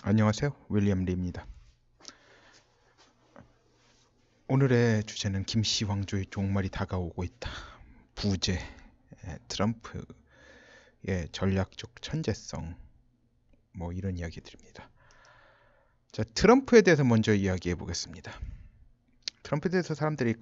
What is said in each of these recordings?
안녕하세요. 윌리엄 리입니다. 오늘의 주제는 김씨 왕조의 종말이 다가오고 있다. 부재, 트럼프의 전략적 천재성, 뭐 이런 이야기들입니다. 자, 트럼프에 대해서 먼저 이야기해 보겠습니다. 트럼프에 대해서 사람들이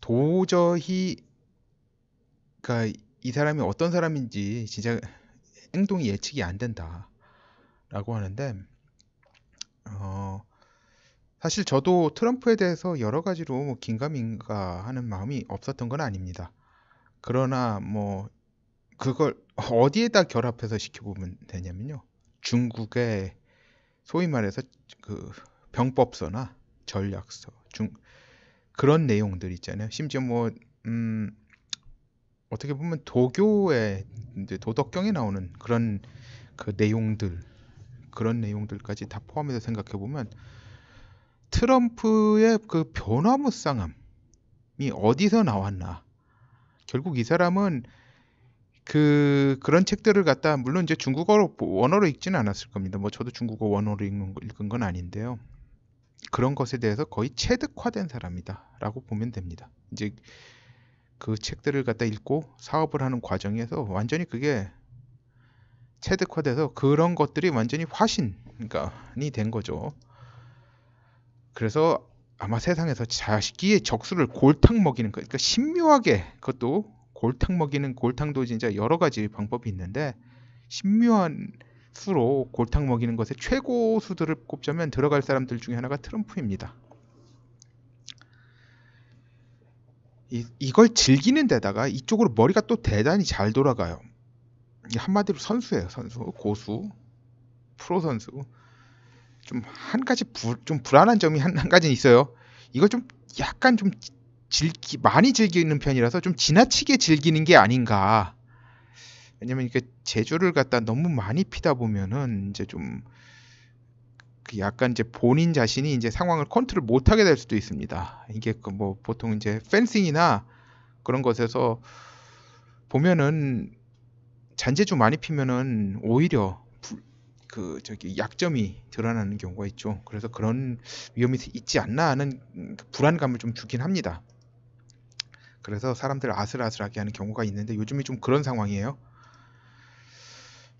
도저히 그러니까 이 사람이 어떤 사람인지 진짜 행동이 예측이 안 된다라고 하는데 사실 저도 트럼프에 대해서 여러 가지로 뭐 긴가민가 하는 마음이 없었던 건 아닙니다. 그러나 뭐 그걸 어디에다 결합해서 시켜보면 되냐면요. 중국의 소위 말해서 그 병법서나 전략서, 그런 내용들 있잖아요. 심지어 뭐 어떻게 보면 도교의 이제 도덕경에 나오는 그런 그 내용들, 그런 내용들까지 다 포함해서 생각해 보면 트럼프의 그 변화무쌍함이 어디서 나왔나? 결국 이 사람은 그런 책들을 갖다 물론 이제 중국어로 원어로 읽지는 않았을 겁니다. 뭐 저도 중국어 원어로 읽은 건 아닌데요. 그런 것에 대해서 거의 체득화된 사람이다라고 보면 됩니다. 이제 그 책들을 갖다 읽고 사업을 하는 과정에서 완전히 그게 체득화돼서 그런 것들이 완전히 화신이 된 거죠. 그래서 아마 세상에서 자기의 적수를 골탕 먹이는 거, 그러니까 신묘하게 그것도 골탕 먹이는 골탕도 진짜 여러 가지 방법이 있는데 신묘한 수로 골탕 먹이는 것의 최고 수들을 꼽자면 들어갈 사람들 중에 하나가 트럼프입니다. 이걸 즐기는 데다가 이쪽으로 머리가 또 대단히 잘 돌아가요. 한마디로 선수예요, 선수, 고수, 프로 선수. 좀 한 가지 좀 불안한 점이 한 가지는 있어요. 이걸 좀 약간 좀 많이 즐기는 편이라서 좀 지나치게 즐기는 게 아닌가. 왜냐면 이게 재주를 갖다 너무 많이 피다 보면은 이제 좀 약간 이제 본인 자신이 이제 상황을 컨트롤 못하게 될 수도 있습니다. 이게 그 뭐 보통 이제 펜싱이나 그런 것에서 보면은 잔재주 많이 피면은 오히려 약점이 드러나는 경우가 있죠. 그래서 그런 위험이 있지 않나 하는 불안감을 좀 주긴 합니다. 그래서 사람들 아슬아슬하게 하는 경우가 있는데 요즘이 좀 그런 상황이에요.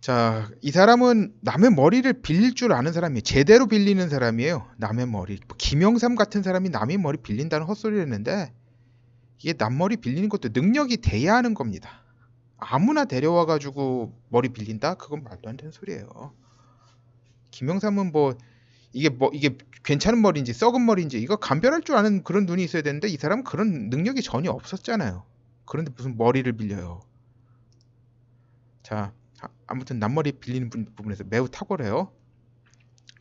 자, 이 사람은 남의 머리를 빌릴 줄 아는 사람이에요. 제대로 빌리는 사람이에요. 남의 머리. 뭐 김영삼 같은 사람이 남의 머리 빌린다는 헛소리를 했는데 이게 남 머리 빌리는 것도 능력이 돼야 하는 겁니다. 아무나 데려와가지고 머리 빌린다? 그건 말도 안 되는 소리예요. 김영삼은 이게 괜찮은 머리인지 썩은 머리인지 이거 감별할 줄 아는 그런 눈이 있어야 되는데 이 사람은 그런 능력이 전혀 없었잖아요. 그런데 무슨 머리를 빌려요. 자, 아무튼 남머리 빌리는 부분에서 매우 탁월해요.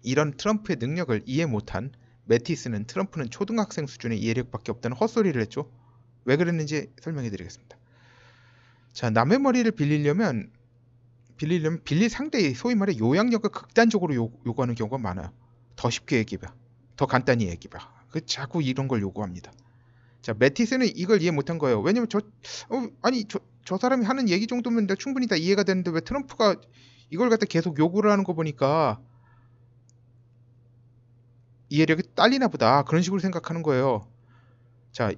이런 트럼프의 능력을 이해 못한 매티스는 트럼프는 초등학생 수준의 이해력밖에 없다는 헛소리를 했죠. 왜 그랬는지 설명해 드리겠습니다. 자, 남의 머리를 빌리려면 빌릴 상대의 소위 말해 요양력을 극단적으로 요구하는 경우가 많아요. 더 쉽게 얘기해봐. 더 간단히 얘기해봐. 자꾸 이런 걸 요구합니다. 자, 매티스는 이걸 이해 못한 거예요. 왜냐면 저 사람이 하는 얘기 정도면 충분히 다 이해가 되는데 왜 트럼프가 이걸 갖다 계속 요구를 하는 거 보니까 이해력이 딸리나 보다. 그런 식으로 생각하는 거예요. 자,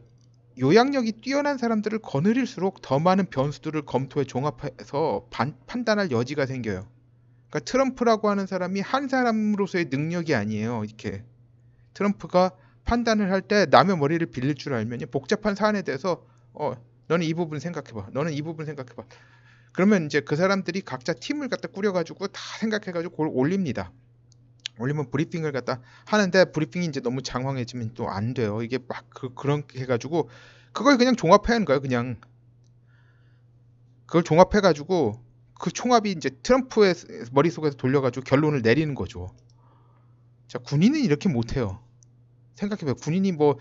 요양력이 뛰어난 사람들을 거느릴수록 더 많은 변수들을 검토해 종합해서 판단할 여지가 생겨요. 그러니까 트럼프라고 하는 사람이 한 사람으로서의 능력이 아니에요. 이렇게 트럼프가 판단을 할 때 남의 머리를 빌릴 줄 알면 복잡한 사안에 대해서 너는 이 부분 생각해봐. 너는 이 부분 생각해봐. 그러면 이제 그 사람들이 각자 팀을 갖다 꾸려가지고 다 생각해가지고 그걸 올립니다. 올리면 브리핑을 갖다 하는데 브리핑이 이제 너무 장황해지면 또 안 돼요. 이게 막 그렇게 해가지고 그걸 그냥 종합해 하는 거예요. 그냥 그걸 종합해가지고 그 총합이 이제 트럼프의 머릿속에서 돌려가지고 결론을 내리는 거죠. 자, 군인은 이렇게 못해요. 생각해봐요. 군인이 뭐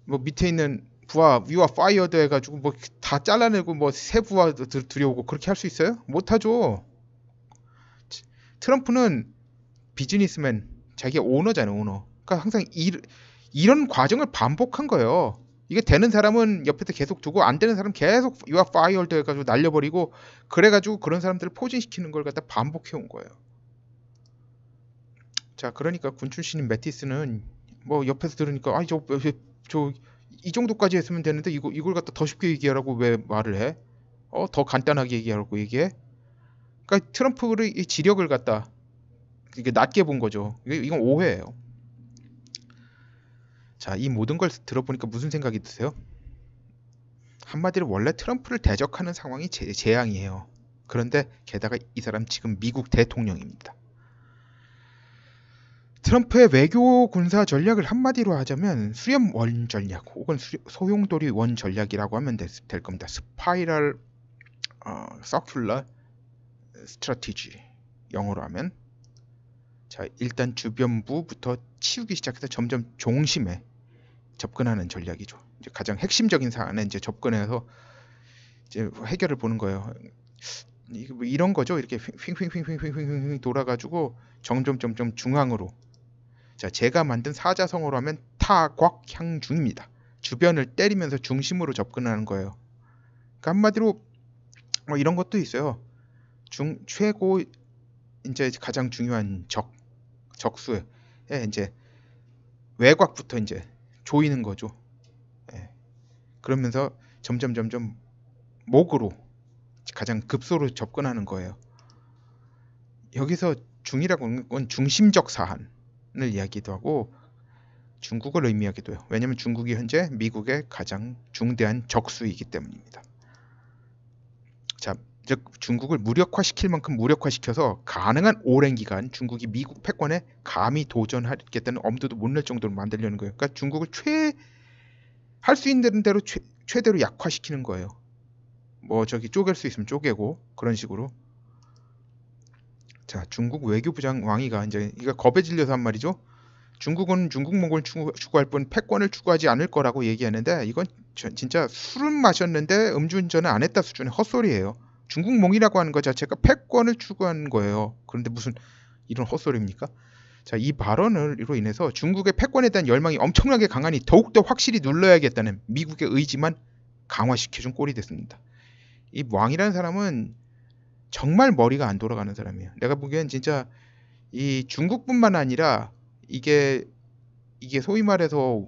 밑에 있는 부하 위와 파이어드 해가지고 뭐 다 잘라내고 뭐 새 부하 들여오고 그렇게 할 수 있어요? 못하죠. 트럼프는 비즈니스맨, 자기가 오너잖아요, 오너. 그러니까 항상 이런 과정을 반복한 거예요. 이게 되는 사람은 옆에서 계속 두고 안 되는 사람 계속 유아 파이어드 해가지고 날려버리고 그래가지고 그런 사람들을 포진시키는 걸 갖다 반복해 온 거예요. 자, 그러니까 군 출신인 매티스는 뭐 옆에서 들으니까 아니 저 이 정도까지 했으면 되는데 이걸 갖다 더 쉽게 얘기하라고 왜 말을 해? 더 간단하게 얘기하라고 얘기해? 그러니까 트럼프의 이 지력을 갖다 이게 낮게 본 거죠. 이건 오해예요. 자, 이 모든 걸 들어보니까 무슨 생각이 드세요? 한마디로 원래 트럼프를 대적하는 상황이 재앙이에요. 그런데 게다가 이 사람 지금 미국 대통령입니다. 트럼프의 외교 군사 전략을 한마디로 하자면 수렴원 전략 혹은 소용돌이 원 전략이라고 하면 될 겁니다. 스파이럴 서큘러 스트래티지 영어로 하면. 자, 일단 주변부부터 치우기 시작해서 점점 중심에 접근하는 전략이죠. 이제 가장 핵심적인 사안에 이제 접근해서 이제 해결을 보는 거예요. 이런 거죠. 이렇게 휙휙휙휙휙휙 돌아가지고 점점 중앙으로. 자, 제가 만든 사자성어로 하면 타곽향중입니다. 주변을 때리면서 중심으로 접근하는 거예요. 그러니까 한마디로 뭐 이런 것도 있어요. 최고 이제 가장 중요한 적수에 이제 외곽부터 이제 조이는 거죠. 예. 그러면서 점점 목으로 가장 급소로 접근하는 거예요. 여기서 중이라고 하는 건 중심적 사안을 이야기도 하고 중국을 의미하기도 해요. 왜냐하면 중국이 현재 미국의 가장 중대한 적수이기 때문입니다. 자, 즉 중국을 무력화시킬 만큼 무력화시켜서 가능한 오랜 기간 중국이 미국 패권에 감히 도전하겠다는 엄두도 못 낼 정도로 만들려는 거예요. 그러니까 중국을 할 수 있는 대로 최대로 약화시키는 거예요. 뭐 저기 쪼갤 수 있으면 쪼개고 그런 식으로. 자, 중국 외교부장 왕이가 이제 이거 겁에 질려서 한 말이죠. 중국은 중국 몽골 추구할 뿐 패권을 추구하지 않을 거라고 얘기하는데 이건 진짜 술은 마셨는데 음주운전은 안 했다 수준의 헛소리예요. 중국몽이라고 하는 것 자체가 패권을 추구하는 거예요. 그런데 무슨 이런 헛소리입니까? 자, 이 발언으로 인해서 중국의 패권에 대한 열망이 엄청나게 강하니 더욱더 확실히 눌러야겠다는 미국의 의지만 강화시켜준 꼴이 됐습니다. 이 왕이라는 사람은 정말 머리가 안 돌아가는 사람이에요. 내가 보기엔 진짜 이 중국뿐만 아니라 이게 소위 말해서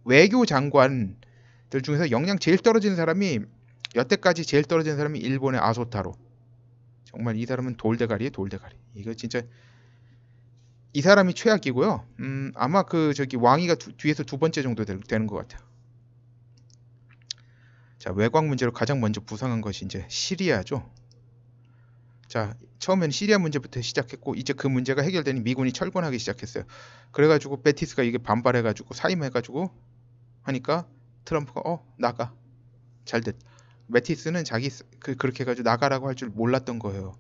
외교 장관들 중에서 역량 제일 떨어지는 사람이 여태까지 제일 떨어지는 사람이 일본의 아소타로. 정말 이 사람은 돌대가리에 돌대가리. 이거 진짜 이 사람이 최악이고요. 아마 그 저기 왕이가 뒤에서 두 번째 정도 되는 것 같아요. 자, 외곽 문제로 가장 먼저 부상한 것이 이제 시리아죠. 자, 처음에는 시리아 문제부터 시작했고 이제 그 문제가 해결되니 미군이 철권하기 시작했어요. 그래가지고 베티스가 이게 반발해가지고 사임해가지고 하니까 트럼프가 나가. 잘됐. 매티스는 그렇게 해가지고 나가라고 할 줄 몰랐던 거예요.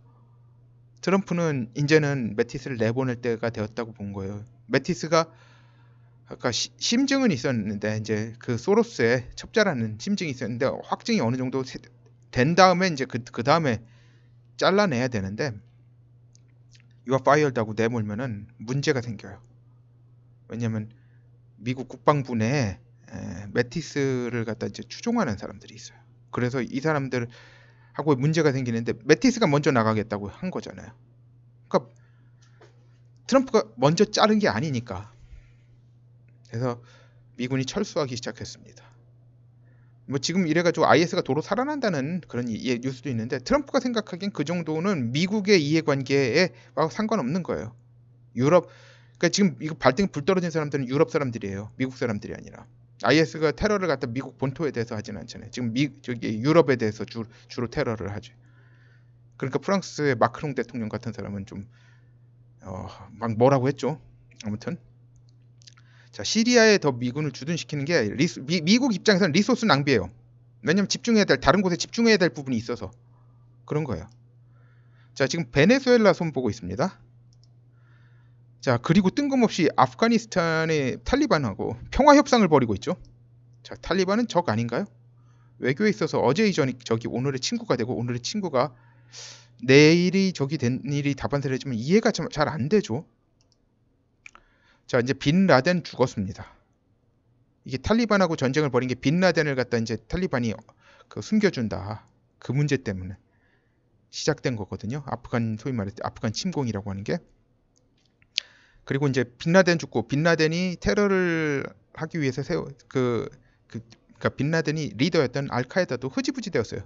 트럼프는 이제는 매티스를 내보낼 때가 되었다고 본 거예요. 매티스가 아까 심증은 있었는데 이제 그 소로스의 첩자라는 심증이 있었는데 확증이 어느 정도 된 다음에 이제 그 다음에 잘라내야 되는데 You are fired 하고 내몰면은 문제가 생겨요. 왜냐면 미국 국방부 내에 매티스를 갖다 이제 추종하는 사람들이 있어요. 그래서 이 사람들하고 문제가 생기는데 매티스가 먼저 나가겠다고 한 거잖아요. 그러니까 트럼프가 먼저 자른 게 아니니까. 그래서 미군이 철수하기 시작했습니다. 뭐 지금 이래가지고 IS가 도로 살아난다는 그런 뉴스도 있는데 트럼프가 생각하기엔 그 정도는 미국의 이해관계에 상관없는 거예요. 그러니까 지금 이거 발등에 불 떨어진 사람들은 유럽 사람들이에요. 미국 사람들이 아니라. IS가 테러를 갖다 미국 본토에 대해서 하진 않잖아요. 지금 저기 유럽에 대해서 주로 테러를 하죠. 그러니까 프랑스의 마크롱 대통령 같은 사람은 좀 막 뭐라고 했죠. 아무튼 자, 시리아에 더 미군을 주둔시키는 게 미국 입장에서는 리소스 낭비예요. 왜냐면 다른 곳에 집중해야 될 부분이 있어서 그런 거예요. 자, 지금 베네수엘라 손보고 있습니다. 자, 그리고 뜬금없이 아프가니스탄의 탈리반하고 평화 협상을 벌이고 있죠. 자, 탈리반은 적 아닌가요? 외교에 있어서 어제 이전이 저기 오늘의 친구가 되고 오늘의 친구가 내일이 저기 된 일이 다반사를 해주면 이해가 잘 안 되죠. 자, 이제 빈 라덴 죽었습니다. 이게 탈리반하고 전쟁을 벌인 게 빈 라덴을 갖다 이제 탈리반이 숨겨준다. 그 문제 때문에 시작된 거거든요. 소위 말해 아프간 침공이라고 하는 게. 그리고 이제 빈라덴 죽고 빈라덴이 테러를 하기 위해서 그러니까 빈라덴이 리더였던 알카에다도 흐지부지 되었어요.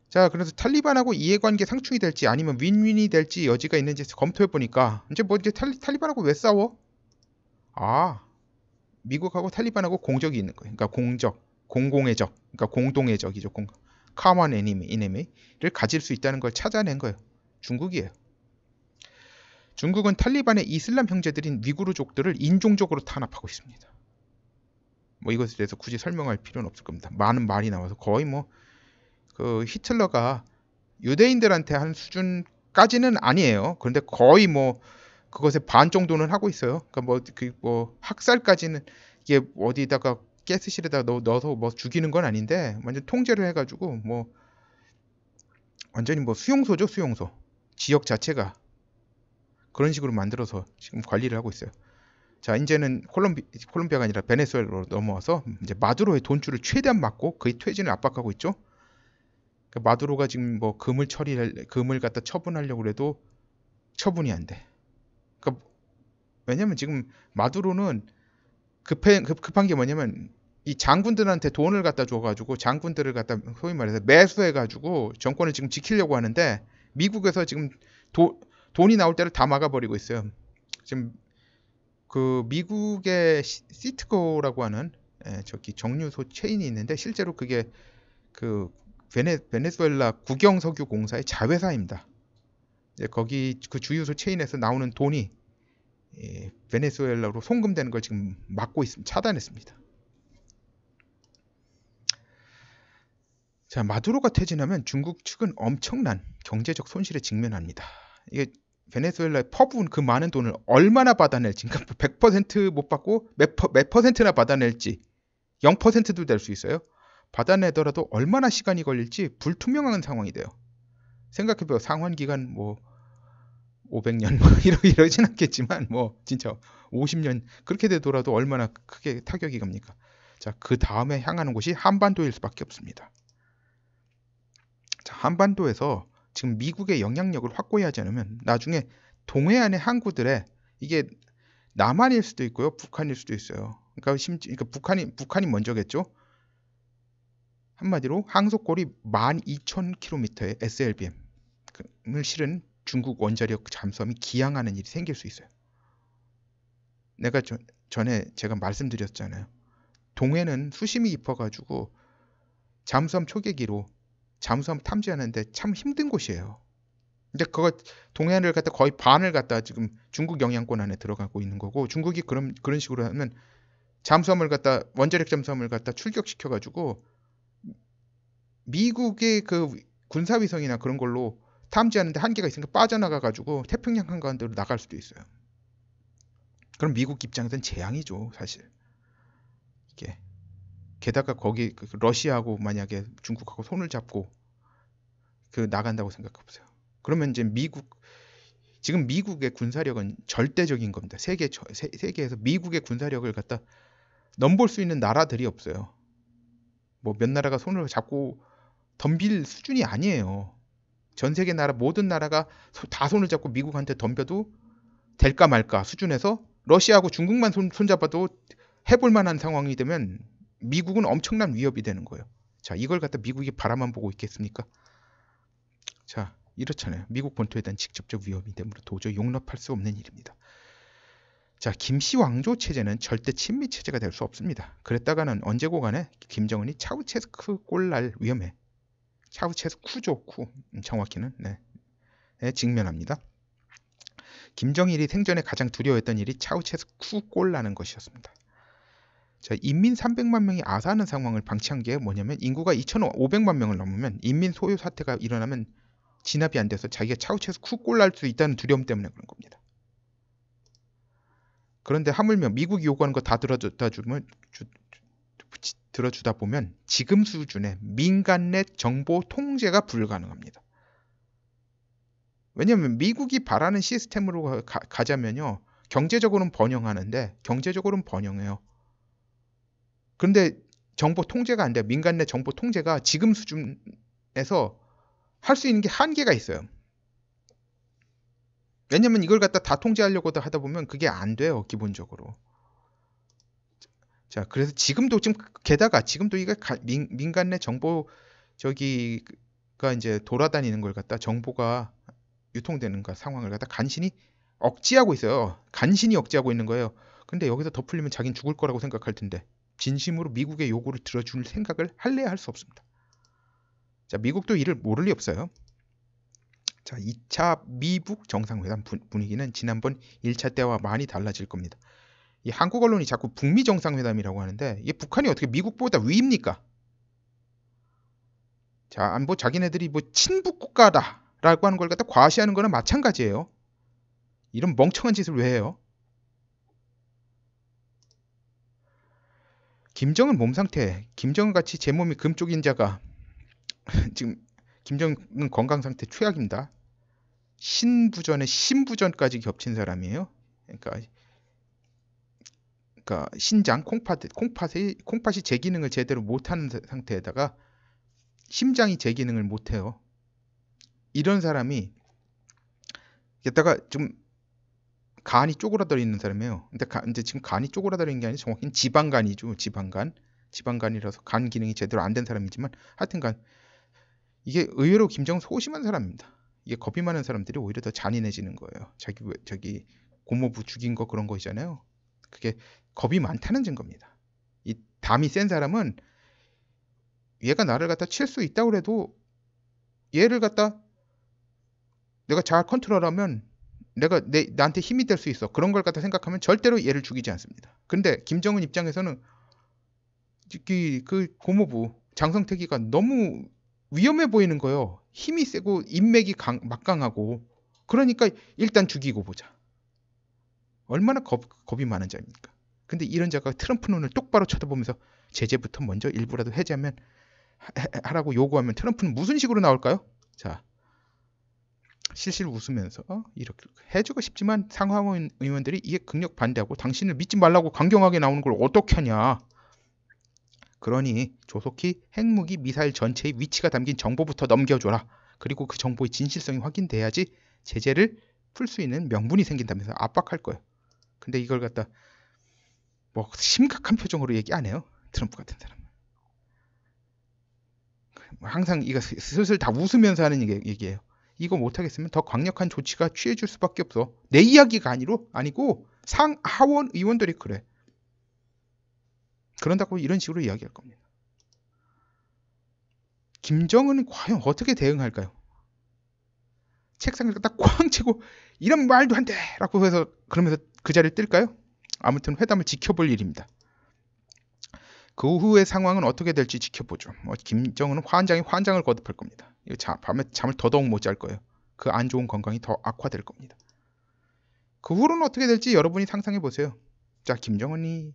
자, 그래서 탈리반하고 이해관계 상충이 될지 아니면 윈윈이 될지 여지가 있는지 검토해 보니까 이제 뭐 이제 탈리반하고 왜 싸워? 아, 미국하고 탈리반하고 공적이 있는 거예요. 그러니까 공공의 적, 그러니까 공동의 적이죠. common enemy를 가질 수 있다는 걸 찾아낸 거예요. 중국이에요. 중국은 탈리반의 이슬람 형제들인 위구르족들을 인종적으로 탄압하고 있습니다. 뭐 이것에 대해서 굳이 설명할 필요는 없을 겁니다. 많은 말이 나와서 거의 뭐 그 히틀러가 유대인들한테 한 수준까지는 아니에요. 그런데 거의 뭐 그것의 반 정도는 하고 있어요. 그러니까 뭐 학살까지는 이게 어디다가 가스실에다 넣어서 뭐 죽이는 건 아닌데 완전 통제를 해가지고 뭐 완전히 뭐 수용소죠, 수용소. 지역 자체가 그런 식으로 만들어서 지금 관리를 하고 있어요. 자, 이제는 콜롬비아가 아니라 베네수엘라로 넘어와서 이제 마두로의 돈줄을 최대한 막고 그의 퇴진을 압박하고 있죠. 그러니까 마두로가 지금 뭐 금을 갖다 처분하려고 해도 처분이 안 돼. 그러니까 왜냐면 지금 마두로는 급한 게 뭐냐면 이 장군들한테 돈을 갖다 줘가지고 장군들을 갖다 소위 말해서 매수해가지고 정권을 지금 지키려고 하는데 미국에서 지금 돈이 나올 때를 다 막아버리고 있어요. 지금 그 미국의 시트코라고 하는 저기 정유소 체인이 있는데 실제로 그게 그 베네수엘라 국영석유공사의 자회사입니다. 거기 그 주유소 체인에서 나오는 돈이 베네수엘라로 송금되는 걸 지금 막고 있습니다. 차단했습니다. 자, 마두로가 퇴진하면 중국 측은 엄청난 경제적 손실에 직면합니다. 이게 베네수엘라의 퍼부은 그 많은 돈을 얼마나 받아낼지, 그러니까 100%못 받고 몇 퍼센트나 받아낼지 0%도 될 수 있어요. 받아내더라도 얼마나 시간이 걸릴지 불투명한 상황이 돼요. 생각해봐요. 상환기간 뭐 500년 뭐 이러진 않겠지만 뭐 진짜 50년 그렇게 되더라도 얼마나 크게 타격이 갑니까? 자, 그 다음에 향하는 곳이 한반도일 수밖에 없습니다. 자, 한반도에서 지금 미국의 영향력을 확고히 하지 않으면 나중에 동해안의 항구들에 이게 남한일 수도 있고요, 북한일 수도 있어요. 그러니까 북한이 먼저겠죠. 한마디로 항속거리 12,000km의 SLBM을 실은 중국 원자력 잠수함이 기항하는 일이 생길 수 있어요. 내가 전에 제가 말씀드렸잖아요. 동해는 수심이 깊어가지고 잠수함 초계기로 잠수함 탐지하는데 참 힘든 곳이에요. 근데 그거 동해안을 갖다 거의 반을 갖다 지금 중국 영향권 안에 들어가고 있는 거고 중국이 그런 식으로 하면 원자력 잠수함을 갖다 출격시켜가지고 미국의 그 군사위성이나 그런 걸로 탐지하는데 한계가 있으니까 빠져나가가지고 태평양 한가운데로 나갈 수도 있어요. 그럼 미국 입장에서는 재앙이죠, 사실. 이게 게다가 거기 러시아하고 만약에 중국하고 손을 잡고 나간다고 생각해보세요. 그러면 이제 지금 미국의 군사력은 절대적인 겁니다. 세계에서 미국의 군사력을 갖다 넘볼 수 있는 나라들이 없어요. 뭐 몇 나라가 손을 잡고 덤빌 수준이 아니에요. 전 세계 모든 나라가 다 손을 잡고 미국한테 덤벼도 될까 말까 수준에서 러시아하고 중국만 손잡아도 해볼 만한 상황이 되면 미국은 엄청난 위협이 되는 거예요. 자, 이걸 갖다 미국이 바라만 보고 있겠습니까? 자, 이렇잖아요. 미국 본토에 대한 직접적 위협이 되므로 도저히 용납할 수 없는 일입니다. 자, 김씨 왕조 체제는 절대 친미 체제가 될 수 없습니다. 그랬다가는 언제고 간에 김정은이 차우체스크 꼴날 위험해. 차우체스쿠죠, 정확히는 직면합니다. 김정일이 생전에 가장 두려워했던 일이 차우체스쿠 꼴나는 것이었습니다. 자, 인민 300만 명이 아사하는 상황을 방치한 게 뭐냐면 인구가 2,500만 명을 넘으면 인민 소요 사태가 일어나면 진압이 안 돼서 자기가 차우체스쿠 꼴날 수 있다는 두려움 때문에 그런 겁니다. 그런데 하물며 미국이 요구하는 거 다 들어주다 보면 지금 수준의 민간 내 정보 통제가 불가능합니다. 왜냐하면 미국이 바라는 시스템으로 가자면요. 경제적으로는 번영하는데 경제적으로는 번영해요. 그런데 정보 통제가 안 돼요. 민간 내 정보 통제가 지금 수준에서 할 수 있는 게 한계가 있어요. 왜냐면 이걸 갖다 다 통제하려고 하다 보면 그게 안 돼요, 기본적으로. 자, 그래서 지금도 지금 게다가 지금도 이게 민간 내 정보 저기가 이제 돌아다니는 걸 갖다 정보가 유통되는 거 상황을 갖다 간신히 억제하고 있어요. 간신히 억제하고 있는 거예요. 근데 여기서 더 풀리면 자긴 죽을 거라고 생각할 텐데 진심으로 미국의 요구를 들어줄 생각을 할래야 할 수 없습니다. 자, 미국도 이를 모를 리 없어요. 자, 2차 미북 정상회담 분위기는 지난번 1차 때와 많이 달라질 겁니다. 이 한국 언론이 자꾸 북미 정상회담이라고 하는데 이게 북한이 어떻게 미국보다 위입니까? 자, 뭐 자기네들이 뭐 친북 국가다라고 하는 걸 갖다 과시하는 거는 마찬가지예요. 이런 멍청한 짓을 왜 해요? 김정은 몸 상태, 김정은 같이 제 몸이 금쪽인 자가 지금 김정은 건강 상태 최악입니다. 신부전에 신부전까지 겹친 사람이에요. 그러니까 신장 콩팥이 제 기능을 제대로 못하는 상태에다가 심장이 제 기능을 못해요. 이런 사람이 게다가 좀 간이 쪼그라들어 있는 사람이에요. 근데 지금 간이 쪼그라들어 있는 게 아니라 정확히는 지방간이죠. 지방간이라서 간 기능이 제대로 안 된 사람이지만 하여튼간 이게 의외로 김정은 소심한 사람입니다. 이게 겁이 많은 사람들이 오히려 더 잔인해지는 거예요. 저기 고모부 죽인 거 그런 거 있잖아요. 그게 겁이 많다는 증거입니다. 이 담이 센 사람은 얘가 나를 갖다 칠 수 있다고 해도 얘를 갖다 내가 잘 컨트롤하면 나한테 힘이 될 수 있어. 그런 걸 갖다 생각하면 절대로 얘를 죽이지 않습니다. 근데 김정은 입장에서는 그 고모부 장성택이가 너무 위험해 보이는 거예요. 힘이 세고 인맥이 막강하고 그러니까 일단 죽이고 보자. 얼마나 겁이 많은 자입니까? 근데 이런 자가 트럼프 눈을 똑바로 쳐다보면서 제재부터 먼저 일부라도 해제하면 하라고 요구하면 트럼프는 무슨 식으로 나올까요? 자, 실실 웃으면서 이렇게 해주고 싶지만 상하원 의원들이 이에 극력 반대하고 당신을 믿지 말라고 강경하게 나오는 걸 어떻게 하냐. 그러니 조속히 핵무기 미사일 전체의 위치가 담긴 정보부터 넘겨줘라. 그리고 그 정보의 진실성이 확인돼야지 제재를 풀 수 있는 명분이 생긴다면서 압박할 거예요. 근데 이걸 갖다 뭐 심각한 표정으로 얘기 안 해요. 트럼프 같은 사람. 항상 이거 슬슬 다 웃으면서 하는 얘기예요. 이거 못하겠으면 더 강력한 조치가 취해줄 수밖에 없어. 내 이야기가 아니고 상하원 의원들이 그래. 그런다고 이런 식으로 이야기할 겁니다. 김정은은 과연 어떻게 대응할까요? 책상을 딱 꽝 치고 이런 말도 안 돼! 라고 해서 그러면서 그 자리를 뜰까요? 아무튼 회담을 지켜볼 일입니다. 그 후의 상황은 어떻게 될지 지켜보죠. 김정은은 환장을 거듭할 겁니다. 밤에 잠을 더더욱 못 잘 거예요. 그 안 좋은 건강이 더 악화될 겁니다. 그 후로는 어떻게 될지 여러분이 상상해 보세요. 자, 김정은과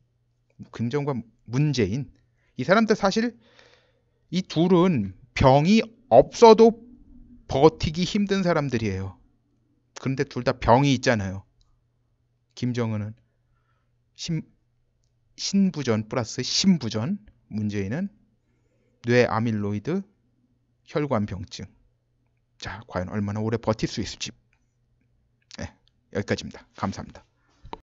문재인 이 사람들 사실 이 둘은 병이 없어도 버티기 힘든 사람들이에요. 그런데 둘 다 병이 있잖아요. 김정은은 신부전 플러스 신부전, 문재인은 뇌아밀로이드 혈관병증. 자, 과연 얼마나 오래 버틸 수 있을지. 네, 여기까지입니다. 감사합니다.